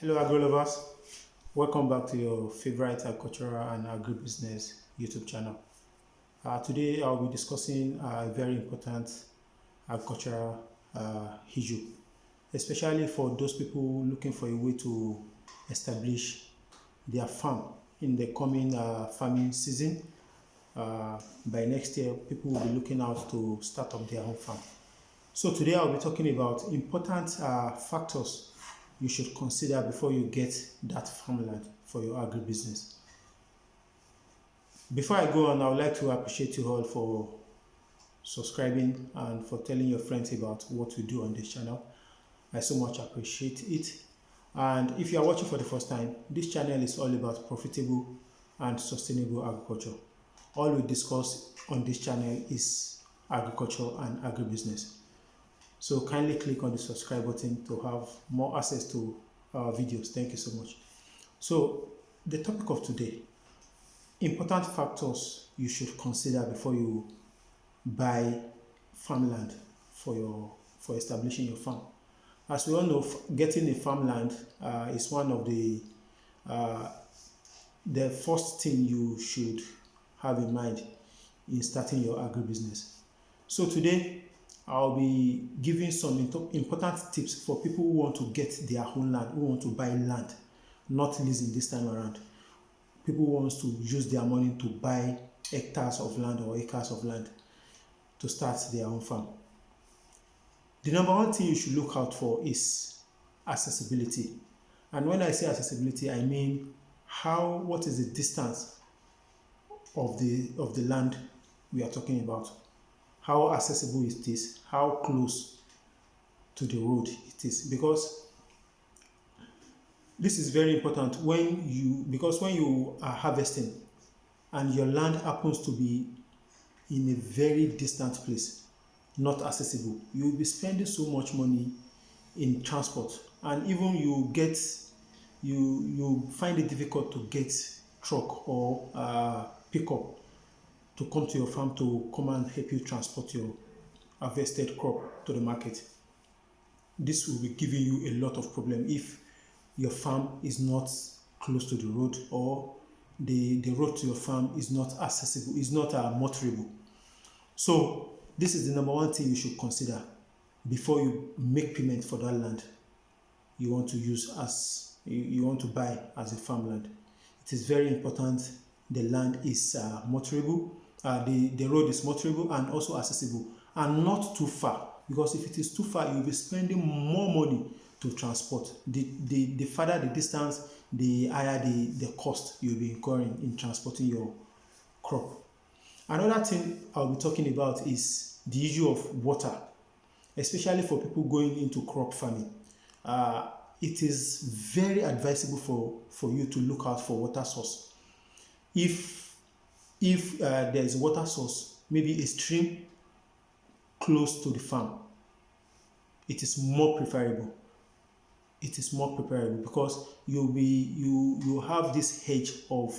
Hello, agri lovers. Welcome back to your favorite agricultural and agribusiness YouTube channel. Today, I'll be discussing a very important agricultural issue, especially for those people looking for a way to establish their farm in the coming farming season. By next year, people will be looking out to start up their own farm. So today I'll be talking about important factors you should consider before you get that farmland for your agribusiness. Before I go on, I would like to appreciate you all for subscribing and for telling your friends about what we do on this channel. I so much appreciate it. And if you are watching for the first time, this channel is all about profitable and sustainable agriculture. All we discuss on this channel is agriculture and agribusiness. So kindly click on the subscribe button to have more access to our videos. Thank you so much. So the topic of today, important factors you should consider before you buy farmland for establishing your farm. As we all know, getting a farmland is one of the first thing you should have in mind in starting your agribusiness. So today, I'll be giving some important tips for people who want to get their own land, who want to buy land, not leasing this time around. People who want to use their money to buy hectares of land or acres of land to start their own farm. The number one thing you should look out for is accessibility. And when I say accessibility, I mean what is the distance of the land we are talking about. How accessible is this? How close to the road it is? Because this is very important when you are harvesting and your land happens to be in a very distant place, not accessible, you will be spending so much money in transport, and even you find it difficult to get truck or pickup to come to your farm to come and help you transport your harvested crop to the market. This will be giving you a lot of problem if your farm is not close to the road, or the road to your farm is not accessible, is not motorable. So this is the number one thing you should consider before you make payment for that land you want to buy as a farmland. It is very important the land is motorable. The road is motorable and also accessible and not too far, because if it is too far, you'll be spending more money to transport. The farther the distance, the higher the cost you'll be incurring in transporting your crop. Another thing I'll be talking about is the issue of water, especially for people going into crop farming. It is very advisable for you to look out for water source. If there is a water source, maybe a stream close to the farm, it is more preferable. It is more preferable because you have this hedge of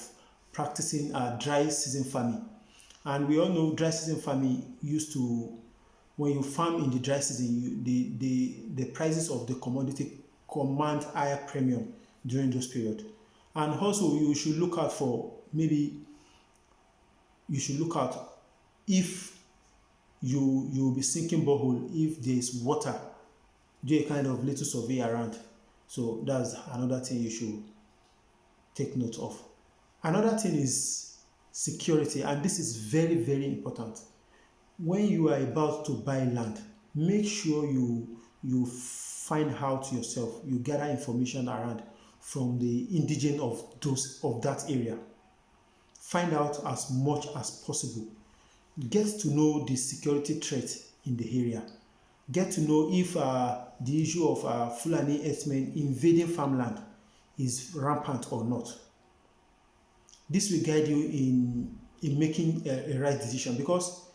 practicing dry season farming, and we all know dry season farming when you farm in the dry season, the prices of the commodity command higher premium during those periods. And also you should look out if you'll be sinking borehole, if there is water, do a kind of little survey around. So that's another thing you should take note of. Another thing is security, and this is very, very important. When you are about to buy land, make sure you find out yourself, you gather information around from the indigene of that area. Find out as much as possible. Get to know the security threat in the area. Get to know if the issue of Fulani herdsmen invading farmland is rampant or not. This will guide you in making a right decision, because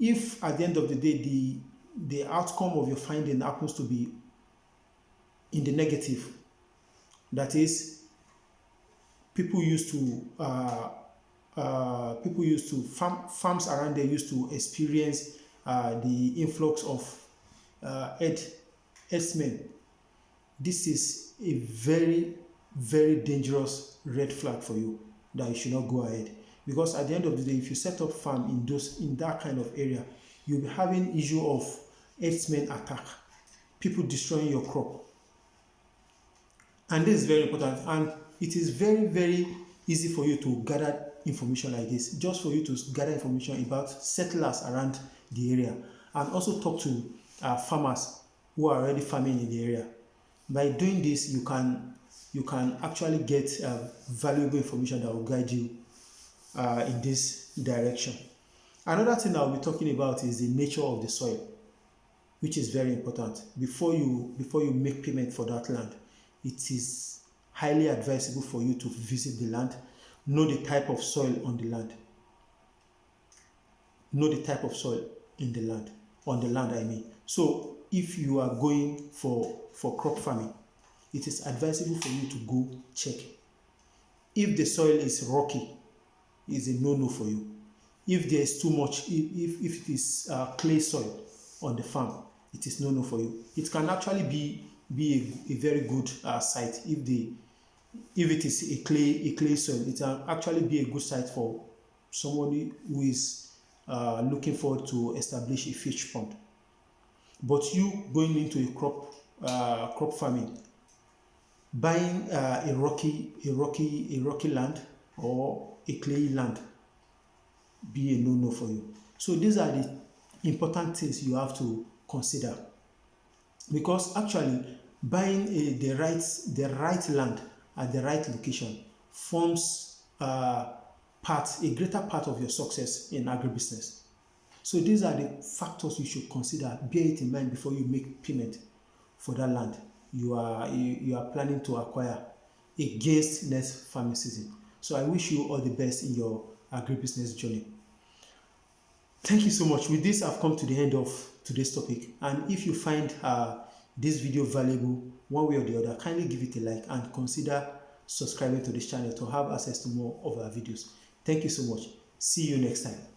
if at the end of the day the outcome of your finding happens to be in the negative, that is, farms around there used to experience the influx of herdsmen this is a very, very dangerous red flag for you that you should not go ahead. Because at the end of the day, if you set up farm in that kind of area, you'll be having issue of herdsmen attack, people destroying your crop. And this is very important. And it is very, very easy for you to gather information like this, just for you to gather information about settlers around the area, and also talk to farmers who are already farming in the area. By doing this, you can actually get valuable information that will guide you in this direction. Another thing I'll be talking about is the nature of the soil, which is very important. Before you make payment for that land, it is highly advisable for you to visit the land, know the type of soil on the land, know the type of soil in the land, on the land I mean. So if you are going for crop farming, it is advisable for you to go check. If the soil is rocky, it's a no-no for you. If there is too much, if it is clay soil on the farm, it is no-no for you. It can actually be a very good site if it is a clay soil. It can actually be a good site for somebody who is looking forward to establish a fish pond. But you going into a crop farming, buying a rocky land or a clay land, be a no-no for you. So these are the important things you have to consider, because actually buying the right land at the right location forms a greater part of your success in agribusiness. So these are the factors you should consider. Bear it in mind before you make payment for that land you are planning to acquire against next farming season. So I wish you all the best in your agribusiness journey. Thank you so much. With this, I've come to the end of today's topic. And if you find this video valuable one way or the other, kindly give it a like and consider subscribing to this channel to have access to more of our videos. Thank you so much. See you next time.